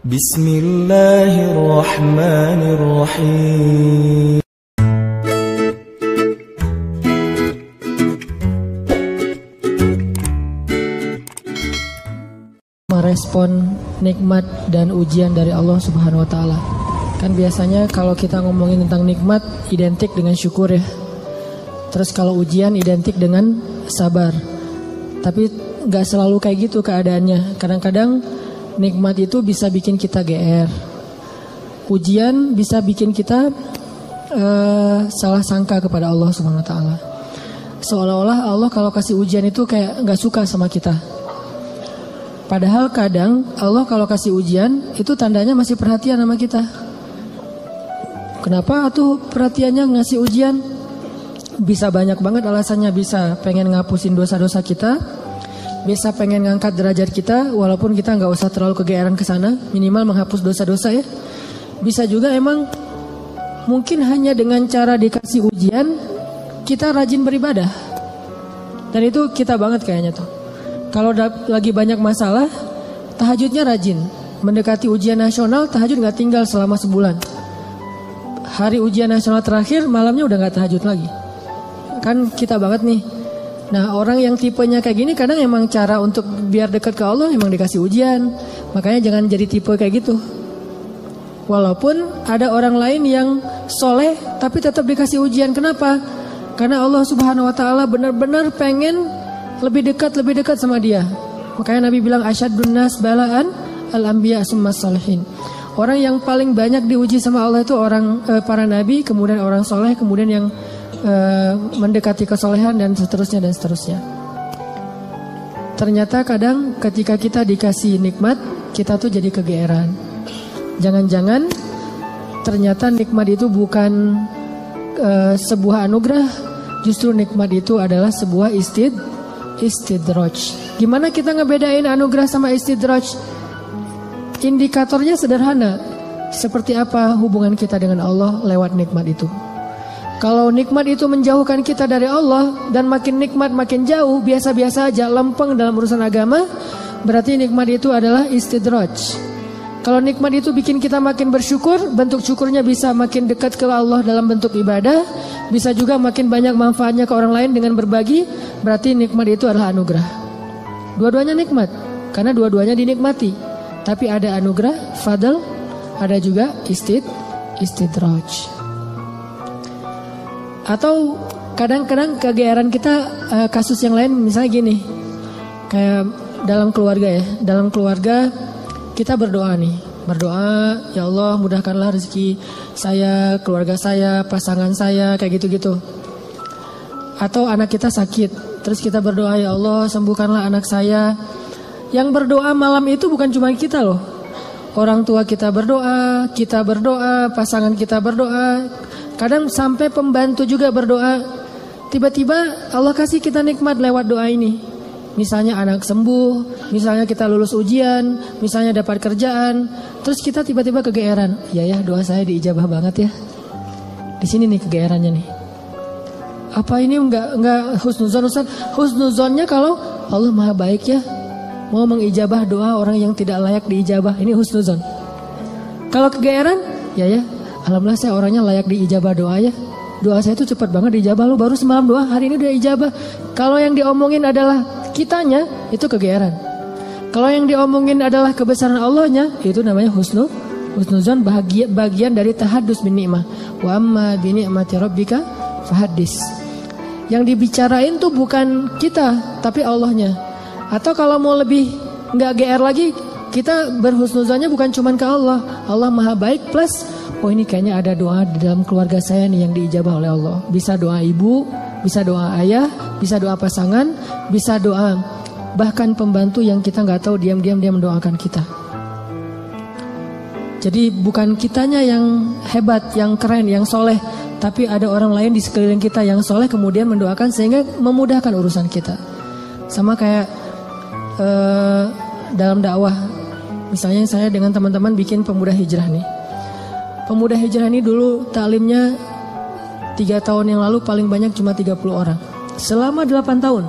Bismillahirrahmanirrahim. Merespon nikmat dan ujian dari Allah Subhanahu wa taala. Kan biasanya kalau kita ngomongin tentang nikmat identik dengan syukur ya. Terus kalau ujian identik dengan sabar. Tapi gak selalu kayak gitu keadaannya. Kadang-kadang nikmat itu bisa bikin kita GR. Ujian bisa bikin kita salah sangka kepada Allah Subhanahu wa taala. Seolah-olah Allah kalau kasih ujian itu kayak gak suka sama kita. Padahal kadang Allah kalau kasih ujian itu tandanya masih perhatian sama kita. Kenapa tuh perhatiannya ngasih ujian? Bisa banyak banget alasannya. Bisa pengen ngapusin dosa-dosa kita, bisa pengen ngangkat derajat kita, walaupun kita nggak usah terlalu kegeeran ke sana, minimal menghapus dosa-dosa ya. Bisa juga emang mungkin hanya dengan cara dikasih ujian kita rajin beribadah. Dan itu kita banget kayaknya tuh. Kalau lagi banyak masalah, tahajudnya rajin. Mendekati ujian nasional, tahajud gak tinggal selama sebulan. Hari ujian nasional terakhir, malamnya udah gak tahajud lagi. Kan kita banget nih. Nah orang yang tipenya kayak gini kadang emang cara untuk biar dekat ke Allah emang dikasih ujian. Makanya jangan jadi tipe kayak gitu. Walaupun ada orang lain yang soleh tapi tetap dikasih ujian. Kenapa? Karena Allah Subhanahu wa taala benar-benar pengen lebih dekat sama dia. Makanya Nabi bilang asyadun nas balaan al-anbiya summas salihin. Orang yang paling banyak diuji sama Allah itu orang para nabi, kemudian orang soleh, kemudian yang mendekati kesolehan dan seterusnya dan seterusnya. Ternyata kadang ketika kita dikasih nikmat, kita tuh jadi kegeeran. Jangan-jangan ternyata nikmat itu bukan sebuah anugerah, justru nikmat itu adalah sebuah istidraj. Gimana kita ngebedain anugerah sama istidraj? Indikatornya sederhana. Seperti apa hubungan kita dengan Allah lewat nikmat itu. Kalau nikmat itu menjauhkan kita dari Allah dan makin nikmat makin jauh, biasa-biasa aja, lempeng dalam urusan agama, berarti nikmat itu adalah istidraj. Kalau nikmat itu bikin kita makin bersyukur, bentuk syukurnya bisa makin dekat ke Allah dalam bentuk ibadah, bisa juga makin banyak manfaatnya ke orang lain dengan berbagi, berarti nikmat itu adalah anugerah. Dua-duanya nikmat, karena dua-duanya dinikmati. Tapi ada anugerah, fadl, ada juga istidraj. Atau kadang-kadang kegeeran kita kasus yang lain, misalnya gini, kayak dalam keluarga ya, dalam keluarga kita berdoa nih, berdoa ya Allah mudahkanlah rezeki saya, keluarga saya, pasangan saya, kayak gitu-gitu. Atau anak kita sakit, terus kita berdoa ya Allah sembuhkanlah anak saya. Yang berdoa malam itu bukan cuma kita loh. Orang tua kita berdoa, pasangan kita berdoa. Kadang sampai pembantu juga berdoa. Tiba-tiba Allah kasih kita nikmat lewat doa ini. Misalnya anak sembuh, misalnya kita lulus ujian, misalnya dapat kerjaan, terus kita tiba-tiba kegeeran. Ya doa saya diijabah banget ya. Di sini nih kegeerannya nih. Apa ini enggak husnuzon Ustaz? Husnuzonnya kalau Allah Maha baik ya, mau mengijabah doa orang yang tidak layak diijabah, ini husnuzon. Kalau kegeeran, ya alhamdulillah saya orangnya layak diijabah doa ya. Doa saya itu cepat banget diijabah, lu baru semalam doa, hari ini udah ijabah. Kalau yang diomongin adalah kitanya, itu kegeeran. Kalau yang diomongin adalah kebesaran Allahnya, itu namanya husnuzon, bagian dari tahadus bin ni'mah. Wa amma bi ni'mati rabbika fahaddis. Yang dibicarain tuh bukan kita, tapi Allahnya. Atau kalau mau lebih nggak GR lagi, kita berhusnuzonnya bukan cuma ke Allah. Allah Maha baik plus, oh ini kayaknya ada doa di dalam keluarga saya nih yang diijabah oleh Allah. Bisa doa ibu, bisa doa ayah, bisa doa pasangan, bisa doa bahkan pembantu yang kita nggak tahu diam-diam dia mendoakan kita. Jadi bukan kitanya yang hebat, yang keren, yang soleh, tapi ada orang lain di sekeliling kita yang soleh kemudian mendoakan sehingga memudahkan urusan kita. Sama kayak dalam dakwah, misalnya saya dengan teman-teman bikin pemuda hijrah nih. Pemuda hijrah ini dulu taklimnya 3 tahun yang lalu paling banyak cuma 30 orang. Selama 8 tahun.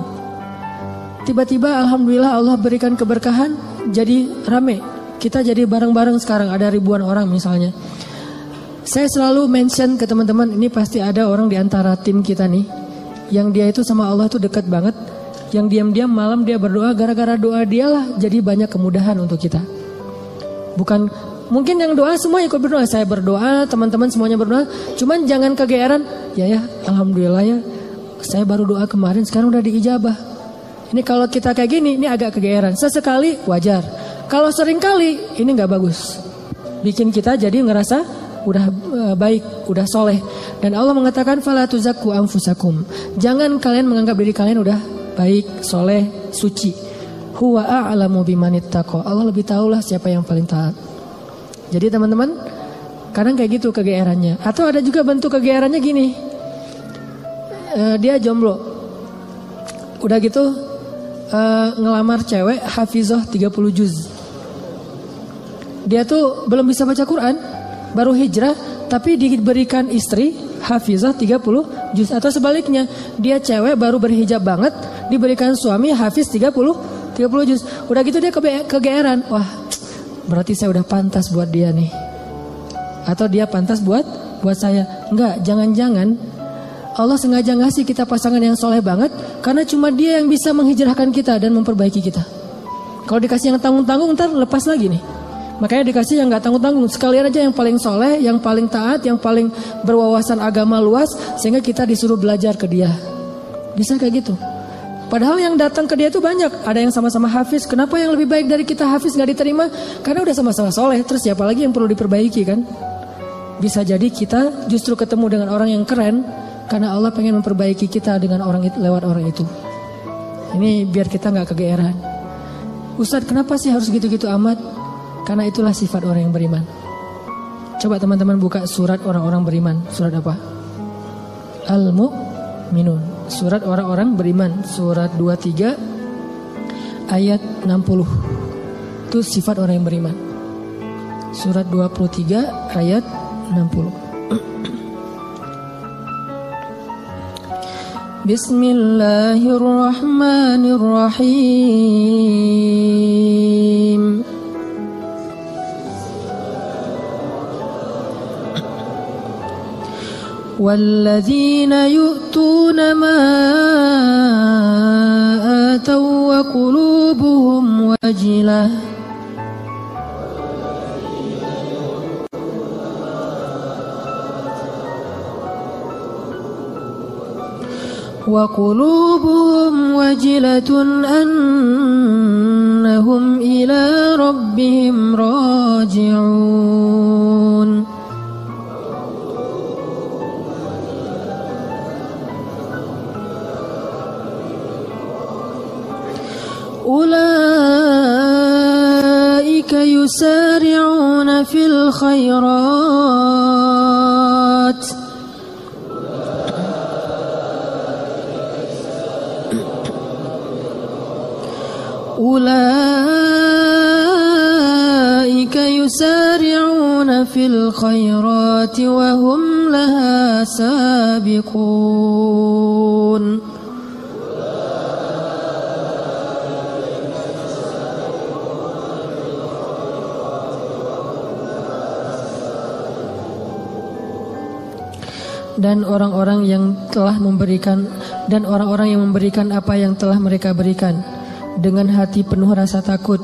Tiba-tiba alhamdulillah Allah berikan keberkahan, jadi rame. kita jadi bareng-bareng sekarang ada ribuan orang misalnya. Saya selalu mention ke teman-teman, ini pasti ada orang di antara tim kita nih yang dia itu sama Allah itu dekat banget, yang diam-diam malam dia berdoa, gara-gara doa dia lah jadi banyak kemudahan untuk kita. Bukan mungkin yang doa semua ikut berdoa, saya berdoa, teman-teman semuanya berdoa, cuman jangan kegeeran, ya alhamdulillah ya, saya baru doa kemarin sekarang udah diijabah. Ini kalau kita kayak gini, ini agak kegeeran. Sesekali wajar, kalau sering kali ini nggak bagus, bikin kita jadi ngerasa udah baik, udah soleh. Dan Allah mengatakan fala tuzakku anfusakum, jangan kalian menganggap diri kalian udah baik, soleh, suci. Huwa a'lamu bimanittaqo, Allah lebih tahulah siapa yang paling taat. Jadi teman-teman, kadang kayak gitu kegeerannya. Atau ada juga bentuk kegeerannya gini, dia jomblo, udah gitu ngelamar cewek hafizah 30 juz. Dia tuh belum bisa baca Quran, baru hijrah, tapi diberikan istri hafizah 30 juz. Atau sebaliknya, dia cewek baru berhijab banget, diberikan suami hafiz 30 juz. Udah gitu dia kegeeran, wah berarti saya udah pantas buat dia nih, atau dia pantas buat saya. Enggak, jangan-jangan Allah sengaja ngasih kita pasangan yang soleh banget karena cuma dia yang bisa menghijrahkan kita dan memperbaiki kita. Kalau dikasih yang tanggung-tanggung ntar lepas lagi nih. Makanya dikasih yang gak tanggung-tanggung, sekalian aja yang paling soleh, yang paling taat, yang paling berwawasan agama luas, sehingga kita disuruh belajar ke dia. Bisa kayak gitu. Padahal yang datang ke dia itu banyak, ada yang sama-sama hafiz. Kenapa yang lebih baik dari kita hafiz gak diterima? Karena udah sama-sama soleh, terus siapa lagi yang perlu diperbaiki kan? Bisa jadi kita justru ketemu dengan orang yang keren, karena Allah pengen memperbaiki kita dengan orang itu, lewat orang itu. Ini biar kita gak kegeeran. Ustadz, kenapa sih harus gitu-gitu amat? Karena itulah sifat orang yang beriman. Coba teman-teman buka surat orang-orang beriman. Surat apa? Al-Mu'minun. Surat orang-orang beriman. Surat 23 ayat 60. Itu sifat orang yang beriman. Surat 23 ayat 60. Bismillahirrahmanirrahim. والذين يؤتون ما آتوا وقلوبهم وجلة أنهم إلى ربهم راجعون. أولئك يسارعون في الخيرات وهم لها سابقون. Dan orang-orang yang memberikan apa yang telah mereka berikan dengan hati penuh rasa takut,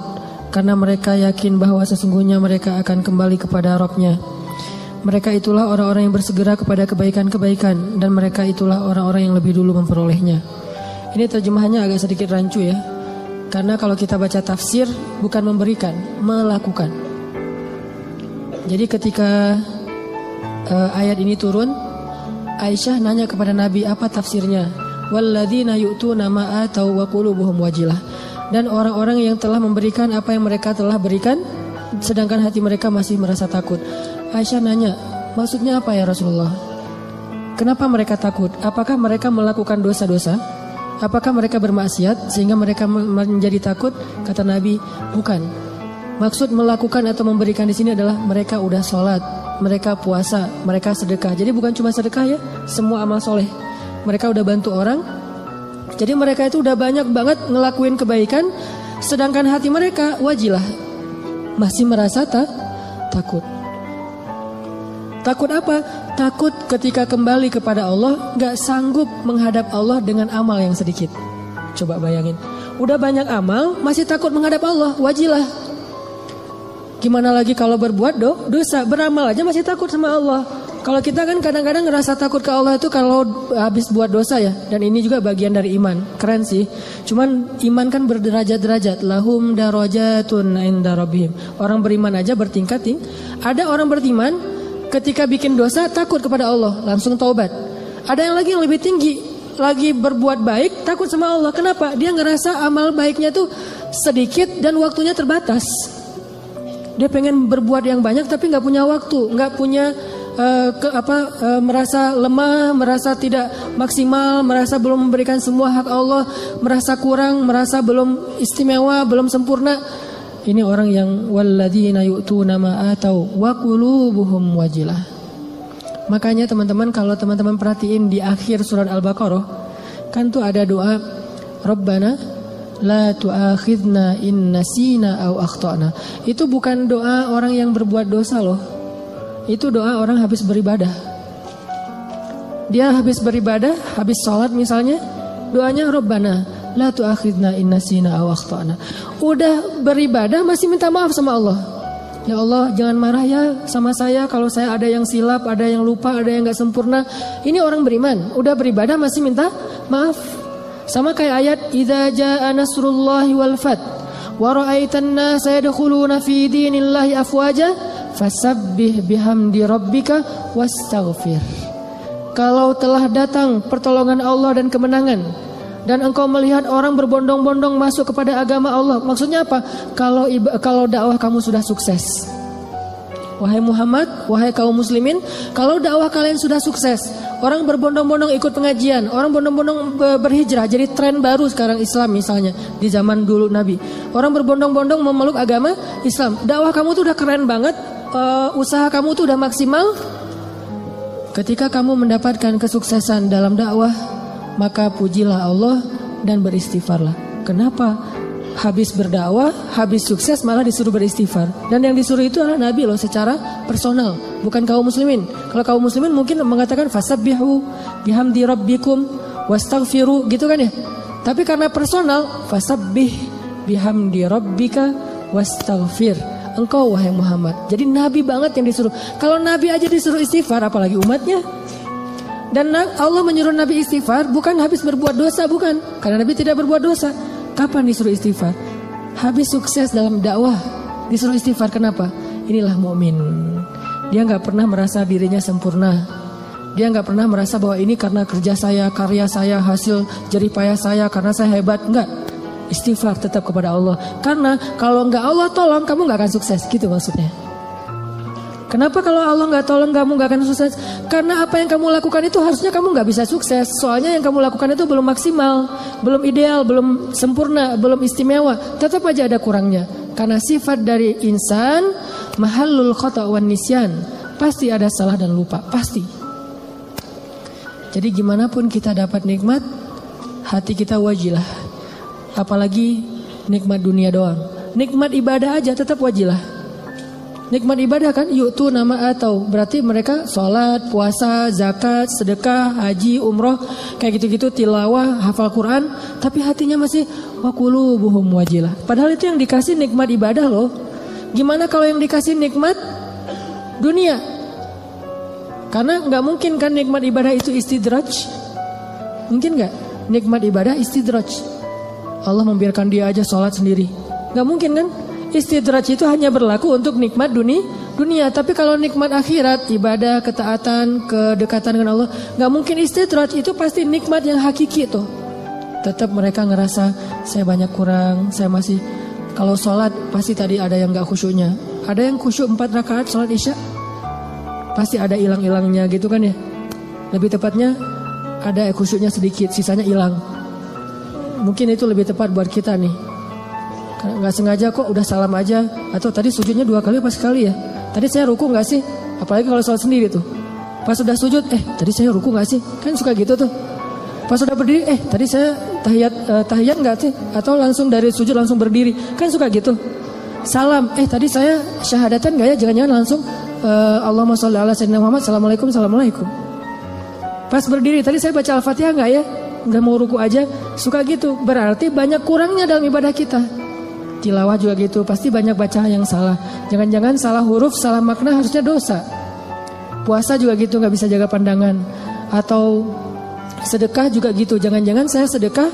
karena mereka yakin bahwa sesungguhnya mereka akan kembali kepada Rabb-Nya. Mereka itulah orang-orang yang bersegera kepada kebaikan-kebaikan, dan mereka itulah orang-orang yang lebih dulu memperolehnya. Ini terjemahannya agak sedikit rancu ya, karena kalau kita baca tafsir bukan memberikan, melakukan. Jadi ketika ayat ini turun, Aisyah nanya kepada Nabi apa tafsirnya. Walladzina yu'tuna ma atau wa qulubuhum wajilah. Dan orang-orang yang telah memberikan apa yang mereka telah berikan, sedangkan hati mereka masih merasa takut. Aisyah nanya, maksudnya apa ya Rasulullah? Kenapa mereka takut? Apakah mereka melakukan dosa-dosa? Apakah mereka bermaksiat sehingga mereka menjadi takut? Kata Nabi, bukan. Maksud melakukan atau memberikan di sini adalah mereka udah sholat, mereka puasa, mereka sedekah. Jadi bukan cuma sedekah ya, semua amal soleh. Mereka udah bantu orang. Jadi mereka itu udah banyak banget ngelakuin kebaikan, sedangkan hati mereka wajilah. masih merasa takut. Takut apa? Takut ketika kembali kepada Allah gak sanggup menghadap Allah dengan amal yang sedikit. Coba bayangin, udah banyak amal masih takut menghadap Allah, wajilah. Gimana lagi kalau berbuat dosa, beramal aja masih takut sama Allah. Kalau kita kan kadang-kadang ngerasa takut ke Allah itu kalau habis buat dosa ya. Dan ini juga bagian dari iman. Keren sih. Cuman iman kan berderajat-derajat. Lahum darajatun inda rabbihim. Orang beriman aja bertingkat. Ada orang beriman ketika bikin dosa takut kepada Allah, langsung taubat. Ada yang lagi yang lebih tinggi, lagi berbuat baik takut sama Allah. Kenapa? Dia ngerasa amal baiknya tuh sedikit dan waktunya terbatas. Dia pengen berbuat yang banyak tapi nggak punya waktu, nggak punya merasa lemah, merasa tidak maksimal, merasa belum memberikan semua hak Allah, merasa kurang, merasa belum istimewa, belum sempurna. Ini orang yang walladzina yu'tuna ma atau wa qulubuhum wajilah. Makanya teman-teman, kalau teman-teman perhatiin di akhir surat Al-Baqarah kan tuh ada doa Rabbana la tu'akhidna in nasina aw akhtana. Itu bukan doa orang yang berbuat dosa loh. Itu doa orang habis beribadah. Dia habis beribadah, habis sholat misalnya, doanya Rabbana la tu'akhidna in nasina aw akhtana. Udah beribadah masih minta maaf sama Allah. Ya Allah, jangan marah ya sama saya kalau saya ada yang silap, ada yang lupa, ada yang gak sempurna. Ini orang beriman, udah beribadah masih minta maaf. Sama kayak ayat idza jaa nasrullahi wal fath wa ra'aitan nasa yadkhuluna fi dinillahi afwaja fasabbih bihamdi rabbika wastaghfir. Kalau telah datang pertolongan Allah dan kemenangan dan engkau melihat orang berbondong-bondong masuk kepada agama Allah, maksudnya apa? Kalau dakwah kamu sudah sukses. Wahai Muhammad, wahai kaum muslimin, kalau dakwah kalian sudah sukses, orang berbondong-bondong ikut pengajian, orang berbondong-bondong berhijrah, jadi tren baru sekarang Islam misalnya di zaman dulu Nabi. Orang berbondong-bondong memeluk agama Islam. Dakwah kamu tuh udah keren banget, usaha kamu tuh udah maksimal. Ketika kamu mendapatkan kesuksesan dalam dakwah, maka pujilah Allah dan beristighfarlah. Kenapa? Habis berdakwah, habis sukses malah disuruh beristighfar. Dan yang disuruh itu adalah Nabi loh secara personal, bukan kaum muslimin. Kalau kaum muslimin mungkin mengatakan fasabbihu bihamdi rabbikum wastaghfiru gitu kan ya. Tapi karena personal, fasabbih bihamdi rabbika wastaghfir. Engkau wahai Muhammad. Jadi Nabi banget yang disuruh. Kalau Nabi aja disuruh istighfar, apalagi umatnya. Dan Allah menyuruh Nabi istighfar bukan habis berbuat dosa, bukan. Karena Nabi tidak berbuat dosa. Kapan disuruh istighfar? Habis sukses dalam dakwah disuruh istighfar. Kenapa? Inilah mukmin. Dia nggak pernah merasa dirinya sempurna. Dia nggak pernah merasa bahwa ini karena kerja saya, karya saya, hasil jerih payah saya, karena saya hebat. Enggak. Istighfar tetap kepada Allah. Karena kalau nggak Allah tolong, kamu nggak akan sukses. Gitu maksudnya. Kenapa kalau Allah nggak tolong kamu nggak akan sukses? Karena apa yang kamu lakukan itu harusnya kamu nggak bisa sukses. Soalnya yang kamu lakukan itu belum maksimal, belum ideal, belum sempurna, belum istimewa. Tetap aja ada kurangnya. Karena sifat dari insan mahallul khata' wan nisyan. Pasti ada salah dan lupa, pasti. Jadi gimana pun kita dapat nikmat, hati kita wajilah. Apalagi nikmat dunia doang. Nikmat ibadah aja tetap wajilah. Nikmat ibadah kan yu'tu nama atau berarti mereka sholat, puasa, zakat, sedekah, haji, umroh, kayak gitu-gitu, tilawah, hafal Quran, tapi hatinya masih wa qulubuhum wajilah. Padahal itu yang dikasih nikmat ibadah loh. Gimana kalau yang dikasih nikmat dunia? Karena nggak mungkin kan nikmat ibadah itu istidraj. Mungkin nggak? Nikmat ibadah istidraj. Allah membiarkan dia aja sholat sendiri. Nggak mungkin kan? Istidraj itu hanya berlaku untuk nikmat dunia. Tapi kalau nikmat akhirat, ibadah, ketaatan, kedekatan dengan Allah, gak mungkin istidraj. Itu pasti nikmat yang hakiki tuh. Tetap mereka ngerasa saya banyak kurang, saya masih. Kalau sholat pasti tadi ada yang gak khusyuknya. Ada yang khusyuk 4 rakaat sholat isya, pasti ada hilang-hilangnya gitu kan ya. Lebih tepatnya ada khusyuknya sedikit, sisanya hilang. Mungkin itu lebih tepat buat kita nih. Nggak sengaja kok udah salam aja. Atau tadi sujudnya 2 kali apa sekali ya. Tadi saya ruku gak sih? Apalagi kalau sholat sendiri tuh. Pas sudah sujud, tadi saya ruku gak sih? Kan suka gitu tuh. Pas sudah berdiri, tadi saya tahiyat gak sih? Atau langsung dari sujud langsung berdiri. Kan suka gitu. salam. Tadi saya syahadatan gak ya? Jangan-jangan langsung Allahumma sholli ala sayyidina Muhammad. Assalamualaikum. Pas berdiri tadi saya baca Al-Fatihah gak ya? Gak mau ruku aja. Suka gitu. Berarti banyak kurangnya dalam ibadah kita. Tilawah juga gitu. Pasti banyak baca yang salah. Jangan-jangan salah huruf, salah makna harusnya dosa. Puasa juga gitu, gak bisa jaga pandangan. Atau sedekah juga gitu. Jangan-jangan saya sedekah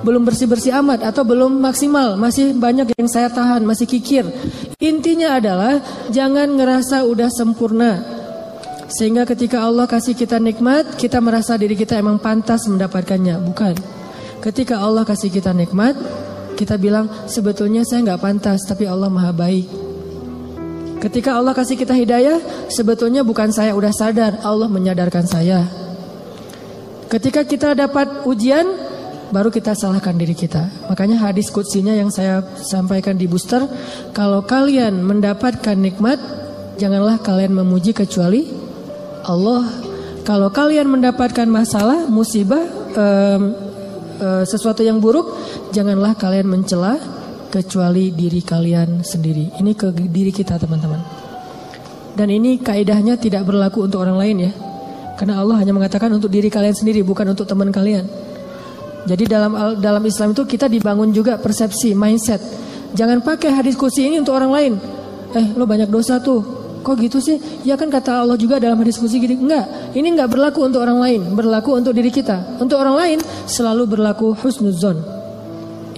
belum bersih-bersih amat atau belum maksimal, masih banyak yang saya tahan, masih kikir. Intinya adalah jangan ngerasa udah sempurna. Sehingga ketika Allah kasih kita nikmat, kita merasa diri kita emang pantas mendapatkannya. Bukan. Ketika Allah kasih kita nikmat, kita bilang sebetulnya saya gak pantas, tapi Allah maha baik. Ketika Allah kasih kita hidayah, sebetulnya bukan saya udah sadar, Allah menyadarkan saya. Ketika kita dapat ujian, baru kita salahkan diri kita. Makanya hadis qudsinya yang saya sampaikan di booster, kalau kalian mendapatkan nikmat, janganlah kalian memuji kecuali Allah. Kalau kalian mendapatkan masalah, musibah, sesuatu yang buruk, janganlah kalian mencela kecuali diri kalian sendiri. Ini ke diri kita, teman-teman. Dan ini kaidahnya tidak berlaku untuk orang lain ya. Karena Allah hanya mengatakan untuk diri kalian sendiri, bukan untuk teman kalian. Jadi dalam Islam itu kita dibangun juga persepsi, mindset. Jangan pakai hadis qudsi ini untuk orang lain. Lo banyak dosa tuh. Kok gitu sih? Ya kan kata Allah juga dalam hadis qudsi gitu. Enggak, ini enggak berlaku untuk orang lain, berlaku untuk diri kita. Untuk orang lain selalu berlaku husnuzon.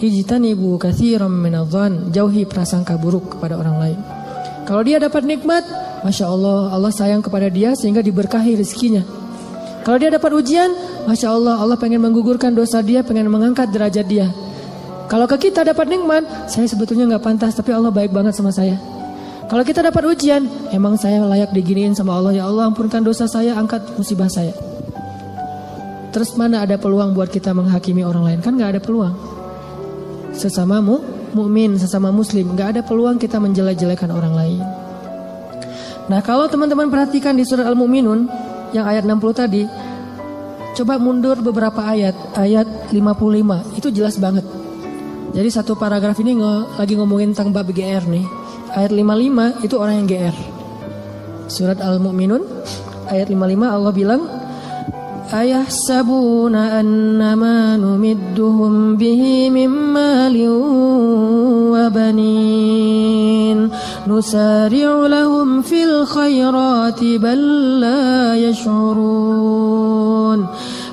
Ijtanibu katsiran minadh-dhon. Jauhi prasangka buruk kepada orang lain. Kalau dia dapat nikmat, Masya Allah, Allah sayang kepada dia sehingga diberkahi rezekinya. Kalau dia dapat ujian, Masya Allah, Allah pengen menggugurkan dosa dia, pengen mengangkat derajat dia. Kalau ke kita dapat nikmat, saya sebetulnya gak pantas, tapi Allah baik banget sama saya. Kalau kita dapat ujian, emang saya layak diginiin sama Allah. Ya Allah, ampunkan dosa saya, angkat musibah saya. Terus mana ada peluang buat kita menghakimi orang lain? Kan gak ada peluang. Sesama mukmin, sesama muslim, gak ada peluang kita menjelek-jelekan orang lain. Nah, kalau teman-teman perhatikan di surat Al-Mu'minun yang ayat 60 tadi, coba mundur beberapa ayat 55, itu jelas banget. Jadi satu paragraf ini lagi ngomongin tentang bab GR nih. Ayat 55 itu orang yang GR. Surat Al-Mu'minun ayat 55 Allah bilang, ayahsabuna annama numidduhum bihi min malin wa banin nusari'u lahum fil khairati bal la yash'urun.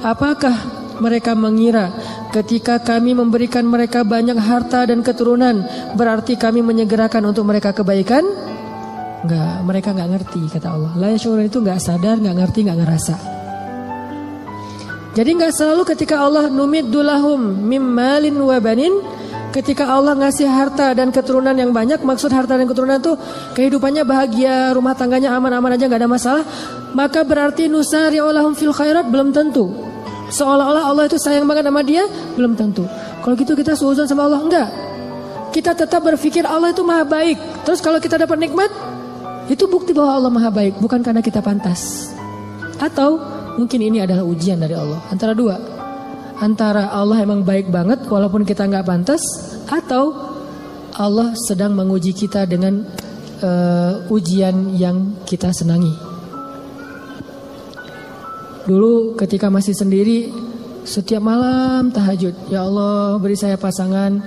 Apakah mereka mengira ketika kami memberikan mereka banyak harta dan keturunan berarti kami menyegerakan untuk mereka kebaikan? Enggak, mereka enggak ngerti kata Allah. La yash'urun itu enggak sadar, enggak ngerti, enggak ngerasa. Jadi enggak selalu ketika Allah numiddu lahum mim malin wa banin, ketika Allah ngasih harta dan keturunan yang banyak, maksud harta dan keturunan itu kehidupannya bahagia, rumah tangganya aman-aman aja, gak ada masalah, maka berarti nusari'u lahum fil khairat, belum tentu. Seolah-olah Allah itu sayang banget sama dia, belum tentu. Kalau gitu kita suudzon sama Allah, enggak. Kita tetap berpikir Allah itu maha baik. Terus kalau kita dapat nikmat, itu bukti bahwa Allah maha baik, bukan karena kita pantas. Atau mungkin ini adalah ujian dari Allah. Antara dua. Antara Allah emang baik banget walaupun kita nggak pantas, atau Allah sedang menguji kita dengan ujian yang kita senangi. Dulu ketika masih sendiri, setiap malam tahajud, ya Allah beri saya pasangan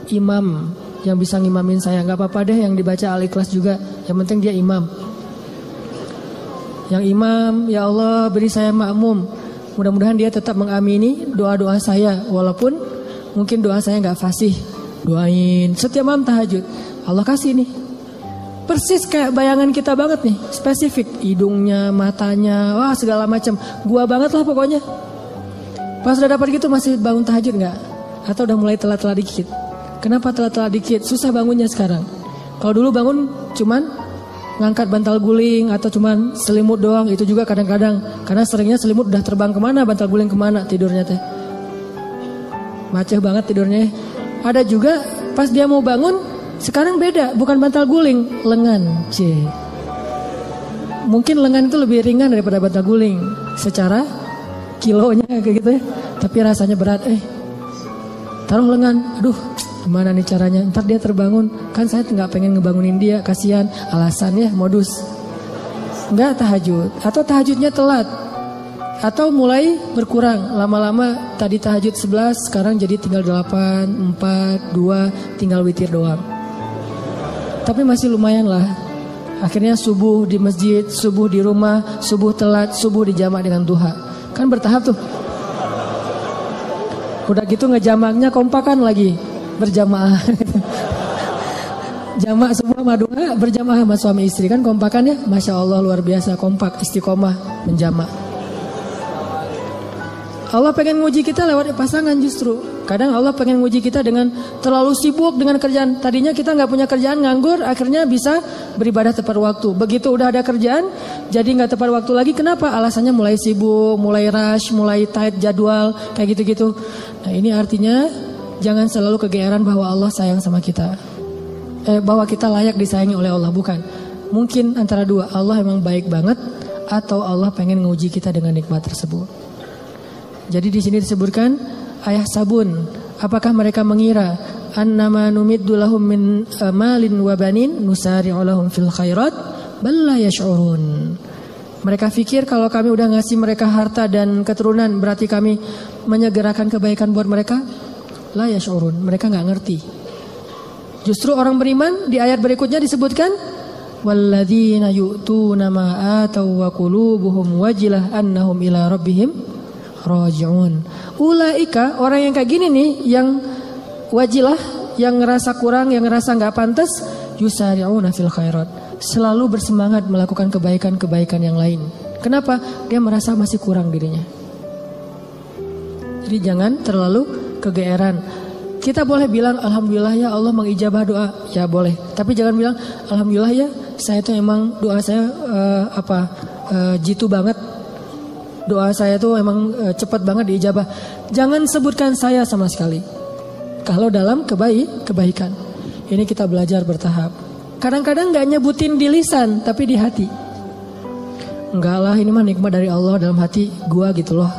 imam yang bisa ngimamin saya. Nggak apa-apa deh yang dibaca Al-Ikhlas juga, yang penting dia imam. Yang imam, ya Allah beri saya makmum. Mudah-mudahan dia tetap mengamini doa-doa saya, walaupun mungkin doa saya nggak fasih. Doain setiap malam tahajud, Allah kasih nih. Persis kayak bayangan kita banget nih, spesifik. Hidungnya, matanya, wah segala macam. Gua banget lah pokoknya. Pas udah dapat gitu masih bangun tahajud nggak? Atau udah mulai telat-telat dikit? Kenapa telat-telat dikit? Susah bangunnya sekarang. Kalau dulu bangun cuman ngangkat bantal guling atau cuman selimut doang, itu juga kadang-kadang. Karena seringnya selimut udah terbang kemana, bantal guling kemana tidurnya teh. Macet banget tidurnya. Ada juga pas dia mau bangun, sekarang beda, bukan bantal guling, lengan. Mungkin lengan itu lebih ringan daripada bantal guling secara kilonya kayak gitu ya. Tapi rasanya berat. Taruh lengan, aduh gimana nih caranya? Ntar dia terbangun, kan saya nggak pengen ngebangunin dia, kasihan, alasannya modus. Nggak tahajud, atau tahajudnya telat, atau mulai berkurang, lama-lama tadi tahajud 11, sekarang jadi tinggal 8, 4, 2, tinggal witir doang. Tapi masih lumayan lah. Akhirnya subuh di masjid, subuh di rumah, subuh telat, subuh dijamak dengan duha. Kan bertahap tuh. Udah gitu ngejamaknya kompakan lagi, berjamaah. Jamak semua maduha berjamaah sama suami istri, kan kompakan ya. Masya Allah luar biasa, kompak, istiqomah menjamak. Allah pengen nguji kita lewat pasangan justru. Kadang Allah pengen nguji kita dengan terlalu sibuk dengan kerjaan. Tadinya kita nggak punya kerjaan, nganggur, akhirnya bisa beribadah tepat waktu. Begitu udah ada kerjaan, jadi nggak tepat waktu lagi. Kenapa? Alasannya mulai sibuk, mulai rush, mulai tight jadwal, kayak gitu-gitu. Nah ini artinya jangan selalu kegeeran bahwa Allah sayang sama kita. Bahwa kita layak disayangi oleh Allah, bukan. Mungkin antara dua, Allah emang baik banget, atau Allah pengen nguji kita dengan nikmat tersebut. Jadi di sini disebutkan ayah sabun, apakah mereka mengira annama numiddu lahum min malin wa banin nusari'u lahum fil khairat bal la yash'urun. Mereka pikir kalau kami udah ngasih mereka harta dan keturunan berarti kami menyegerakan kebaikan buat mereka? La yash'urun, mereka enggak ngerti. Justru orang beriman di ayat berikutnya disebutkan walladzina yu'tuna ma ataw wa qulubuhum wajilah annahum ila rabbihim raji'un. Ulaika, orang yang kayak gini nih, yang wajilah, yang ngerasa kurang, yang ngerasa nggak pantas, yusari'una fil khairat, selalu bersemangat melakukan kebaikan-kebaikan yang lain. Kenapa? Dia merasa masih kurang dirinya. Jadi jangan terlalu kegeeran. Kita boleh bilang alhamdulillah ya Allah mengijabah doa, ya boleh. Tapi jangan bilang alhamdulillah ya saya tuh emang doa saya jitu banget. Doa saya tuh emang cepat banget diijabah. Jangan sebutkan saya sama sekali. Kalau dalam kebaikan. Ini kita belajar bertahap. Kadang-kadang gak nyebutin di lisan, tapi di hati. Enggak lah, ini mah nikmat dari Allah dalam hati gua gitu loh.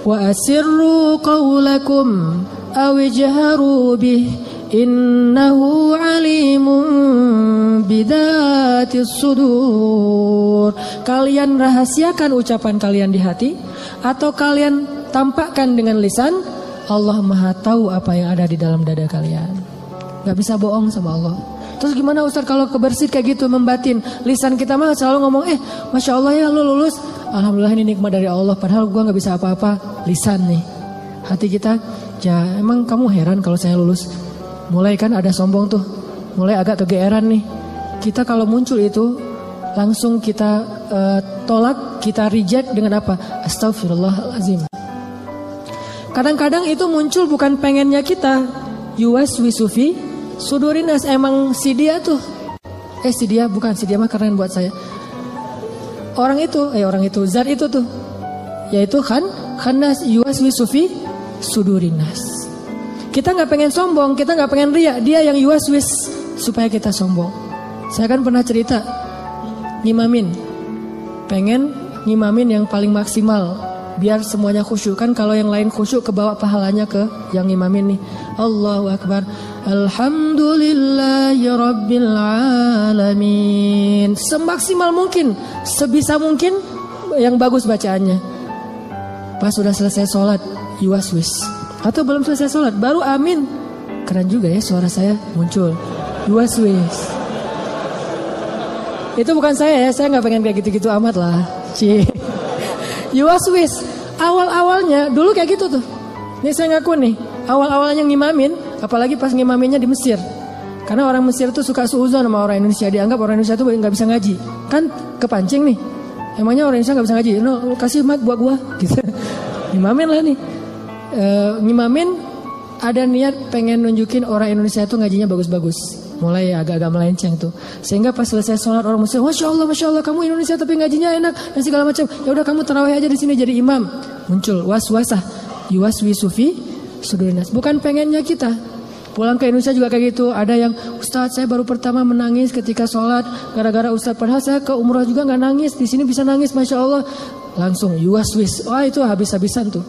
Wa asirru qawlakum awijharu bih innahu alimun bidatis sudur. Kalian rahasiakan ucapan kalian di hati atau kalian tampakkan dengan lisan, Allah Maha tahu apa yang ada di dalam dada kalian. Gak bisa bohong sama Allah. Terus gimana Ustaz kalau kebersit kayak gitu membatin? Lisan kita mah selalu ngomong Masya Allah ya lu lulus, alhamdulillah ini nikmat dari Allah. Padahal gua gak bisa apa-apa. Lisan nih. Hati kita, ya emang kamu heran kalau saya lulus. Mulai kan ada sombong tuh, mulai agak kegeeran nih. Kita kalau muncul itu langsung kita tolak, kita reject dengan apa? Astagfirullahalazim. Kadang-kadang itu muncul bukan pengennya kita. Yuwaswisufi sudurinas, emang si dia tuh. Si dia bukan, si dia mah keren buat saya. Orang itu zat itu tuh. Yaitu khannas yuwaswisufi sudurinas. Kita gak pengen sombong, kita gak pengen riak. Dia yang yuwaswis supaya kita sombong. Saya kan pernah cerita ngimamin, pengen ngimamin yang paling maksimal biar semuanya khusyuk. Kan kalau yang lain khusyuk kebawa pahalanya ke yang ngimamin nih. Allahu Akbar, alhamdulillahi rabbil alamin. Semaksimal mungkin, sebisa mungkin yang bagus bacaannya. Pas sudah selesai sholat, yuwaswis. Atau belum selesai sholat, baru amin. Keren juga ya suara saya muncul. Yuwaswis. Itu bukan saya gak pengen kayak gitu-gitu amat lah. Yuwaswis. Awal-awalnya, dulu kayak gitu tuh. Ini saya ngaku nih, awal-awalnya ngimamin, apalagi pas ngimaminnya di Mesir. Karena orang Mesir tuh suka suuzon sama orang Indonesia. Dianggap orang Indonesia tuh gak bisa ngaji. Kan kepancing nih. Emangnya orang Indonesia gak bisa ngaji? No, kasih mat buat gua gitu. Ngimamin lah nih. Ngimamin ada niat pengen nunjukin orang Indonesia itu ngajinya bagus-bagus. Mulai agak-agak melenceng tuh. Sehingga pas selesai sholat orang Muslim, Masya Allah kamu Indonesia tapi ngajinya enak dan segala macam. Ya udah kamu tarawih aja di sini jadi imam. Muncul waswasah, yuwaswisufi sudurinas. Bukan pengennya kita. Pulang ke Indonesia juga kayak gitu. Ada yang Ustadz saya baru pertama menangis ketika sholat gara-gara Ustadz. Padahal saya ke umrah juga nggak nangis. Di sini bisa nangis, Masya Allah. Langsung yuwaswis. Wah itu habis-habisan tuh.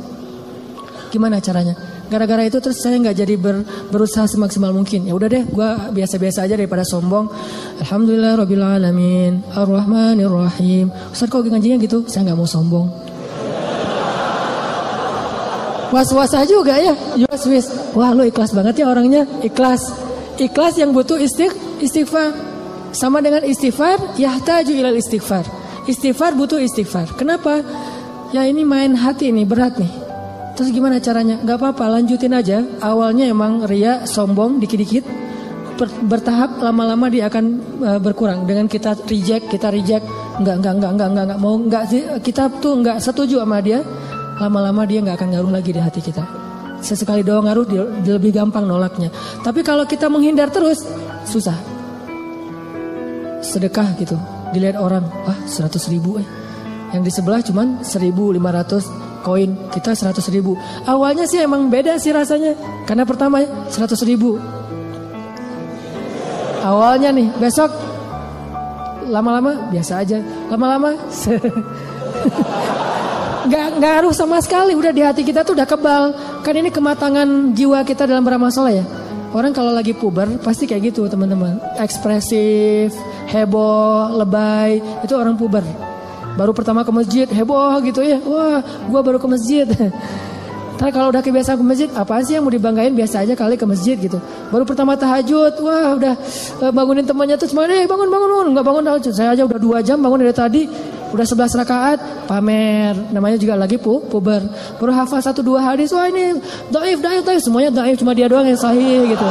Gimana caranya? Gara-gara itu terus saya nggak jadi berusaha semaksimal mungkin. Ya udah deh, gue biasa-biasa aja daripada sombong. Alhamdulillah Rabbil Alamin, Ar-Rahmanir Rahim. Ustaz kok ngajinya gitu? Saya nggak mau sombong. Was-was aja juga ya, was-was. Wah lu ikhlas banget ya orangnya, ikhlas. Ikhlas yang butuh istighfar. Sama dengan istighfar, yahtaju ilal istighfar. Istighfar butuh istighfar. Kenapa? Ya ini main hati nih, berat nih. Terus gimana caranya? Gak apa-apa, lanjutin aja. Awalnya emang ria, sombong, dikit-dikit. Bertahap, lama-lama dia akan berkurang. Dengan kita reject. Enggak mau, enggak sih. Kita tuh enggak setuju sama dia. Lama-lama dia enggak akan ngaruh lagi di hati kita. Sesekali doang ngaruh, dia lebih gampang nolaknya. Tapi kalau kita menghindar terus, susah. Sedekah gitu, dilihat orang, 100.000 Yang di sebelah cuman 1.500 koin, kita 100.000. Awalnya sih emang beda sih rasanya. Karena pertama 100.000. Awalnya nih, besok lama-lama biasa aja. Lama-lama nggak ngaruh sama sekali. Udah di hati kita tuh udah kebal. Kan ini kematangan jiwa kita dalam beramal soleh ya. Orang kalau lagi puber pasti kayak gitu teman-teman. Ekspresif, heboh, lebay. Itu orang puber. Baru pertama ke masjid, heboh gitu ya. Wah, gua baru ke masjid. Tapi kalau udah kebiasaan ke masjid, apaan sih yang mau dibanggain, biasa aja kali ke masjid gitu. Baru pertama tahajud, wah udah bangunin temannya tuh cuma bangun. Enggak bangun tahajud. Saya aja udah 2 jam bangun dari tadi. Udah 11 rakaat, pamer. Namanya juga lagi puber. Baru hafal 1-2 hadis, wah ini dhaif. Semuanya dhaif, cuma dia doang yang sahih gitu.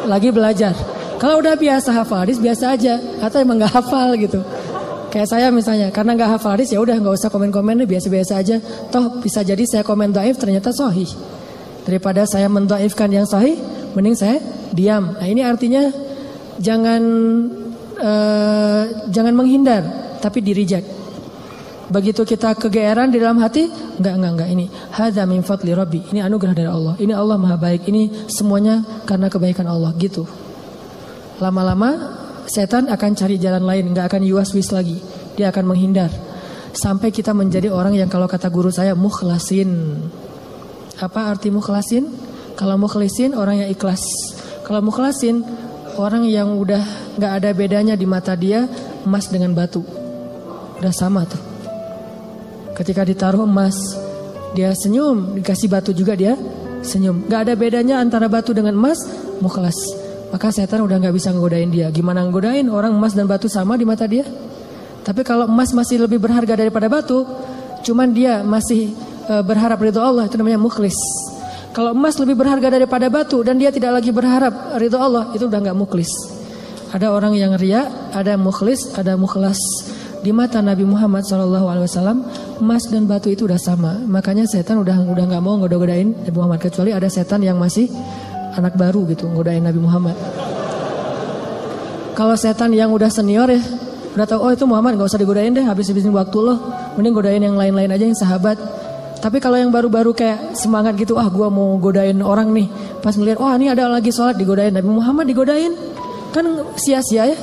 Lagi belajar. Kalau udah biasa hafal hadis, biasa aja. Atau emang gak hafal gitu. Kayak saya misalnya, karena nggak hafal hadis ya udah nggak usah komen-komen deh, biasa-biasa aja. Toh bisa jadi saya komen dhaif ternyata sahih. Daripada saya mendhaifkan yang sahih, mending saya diam. Nah ini artinya jangan menghindar, tapi di-reject. Begitu kita kegeeran di dalam hati, enggak ini hadza min fadli rabbi. Ini anugerah dari Allah. Ini Allah Maha baik. Ini semuanya karena kebaikan Allah gitu. Lama-lama setan akan cari jalan lain, nggak akan yuwas-wis lagi. Dia akan menghindar. Sampai kita menjadi orang yang kalau kata guru saya mukhlasin. Apa arti mukhlasin? Kalau mukhlasin orang yang ikhlas. Kalau mukhlasin orang yang udah nggak ada bedanya di mata dia emas dengan batu. Udah sama tuh. Ketika ditaruh emas, dia senyum. Dikasih batu juga dia senyum. Nggak ada bedanya antara batu dengan emas, mukhlas. Maka setan udah gak bisa ngegodain dia. Gimana ngegodain? Orang emas dan batu sama di mata dia. Tapi kalau emas masih lebih berharga daripada batu, cuman dia masih berharap ridho Allah, itu namanya mukhlis. Kalau emas lebih berharga daripada batu dan dia tidak lagi berharap ridho Allah, itu udah gak mukhlis. Ada orang yang riya, ada mukhlis, ada mukhlas. Di mata Nabi Muhammad SAW, emas dan batu itu udah sama. Makanya setan udah gak mau ngoda-ngodain Nabi Muhammad. Kecuali ada setan yang masih anak baru gitu, ngodain Nabi Muhammad. Kalau setan yang udah senior ya, udah tahu itu Muhammad gak usah digodain deh, habis-habisin waktu lo. Mending godain yang lain-lain aja yang sahabat. Tapi kalau yang baru-baru kayak semangat gitu, gua mau godain orang nih. Pas ngeliat, ini ada lagi sholat digodain, Nabi Muhammad digodain. Kan sia-sia ya.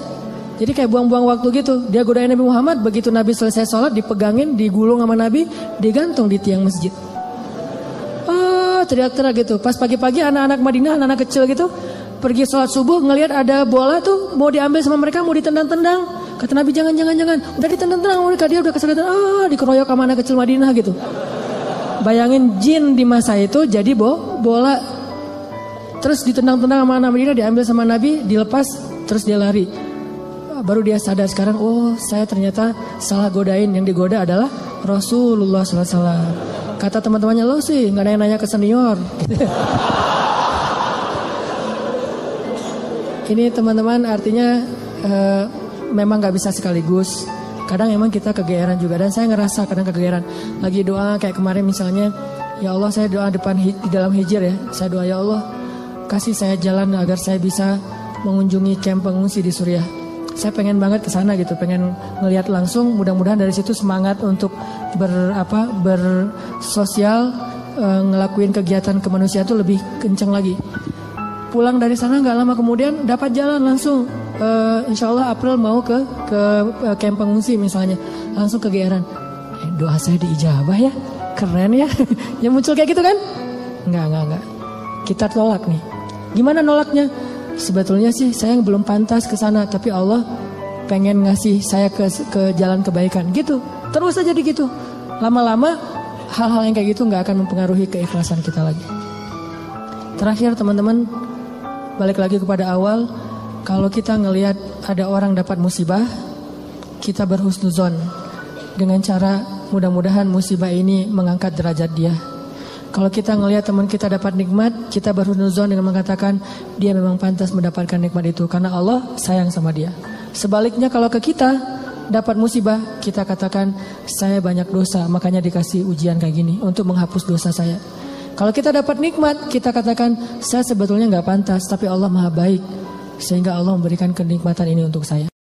Jadi kayak buang-buang waktu gitu. Dia godain Nabi Muhammad, begitu Nabi selesai sholat dipegangin, digulung sama Nabi, digantung di tiang masjid. Teriak-teriak gitu. Pas pagi-pagi anak-anak Madinah, anak-anak kecil gitu, pergi sholat subuh ngelihat ada bola tuh mau diambil sama mereka, mau ditendang-tendang. Kata Nabi jangan. Udah ditendang-tendang mereka, dia udah kesakitan. Dikeroyok sama anak kecil Madinah gitu. Bayangin jin di masa itu jadi bola. Terus ditendang-tendang sama anak Madinah, diambil sama Nabi, dilepas, terus dia lari. Baru dia sadar sekarang, saya ternyata salah godain. Yang digoda adalah Rasulullah SAW. Kata teman-temannya, lo sih gak nanya-nanya ke senior. Ini teman-teman artinya memang gak bisa sekaligus. Kadang emang kita kegeeran juga. Dan saya ngerasa kadang kegeeran. Lagi doa kayak kemarin misalnya, ya Allah saya doa di dalam hijir ya. Saya doa ya Allah kasih saya jalan agar saya bisa mengunjungi camp pengungsi di Suriah. Saya pengen banget ke sana gitu, pengen ngelihat langsung. Mudah-mudahan dari situ semangat untuk bersosial, ngelakuin kegiatan kemanusiaan itu lebih kenceng lagi. Pulang dari sana nggak lama kemudian dapat jalan langsung. Insya Allah April mau ke camp pengungsi misalnya, langsung kegeeran. Doa saya diijabah ya, keren ya. Yang muncul kayak gitu kan? Enggak. Kita tolak nih. Gimana nolaknya? Sebetulnya sih saya belum pantas ke sana, tapi Allah pengen ngasih saya ke jalan kebaikan. Gitu. Terus aja gitu. Lama-lama hal-hal yang kayak gitu nggak akan mempengaruhi keikhlasan kita lagi. Terakhir teman-teman, balik lagi kepada awal, kalau kita ngelihat ada orang dapat musibah, kita berhusnuzon dengan cara mudah-mudahan musibah ini mengangkat derajat dia. Kalau kita ngelihat teman kita dapat nikmat, kita berhusnuzon dengan mengatakan dia memang pantas mendapatkan nikmat itu karena Allah sayang sama dia. Sebaliknya kalau ke kita dapat musibah, kita katakan saya banyak dosa, makanya dikasih ujian kayak gini untuk menghapus dosa saya. Kalau kita dapat nikmat, kita katakan saya sebetulnya nggak pantas, tapi Allah maha baik sehingga Allah memberikan kenikmatan ini untuk saya.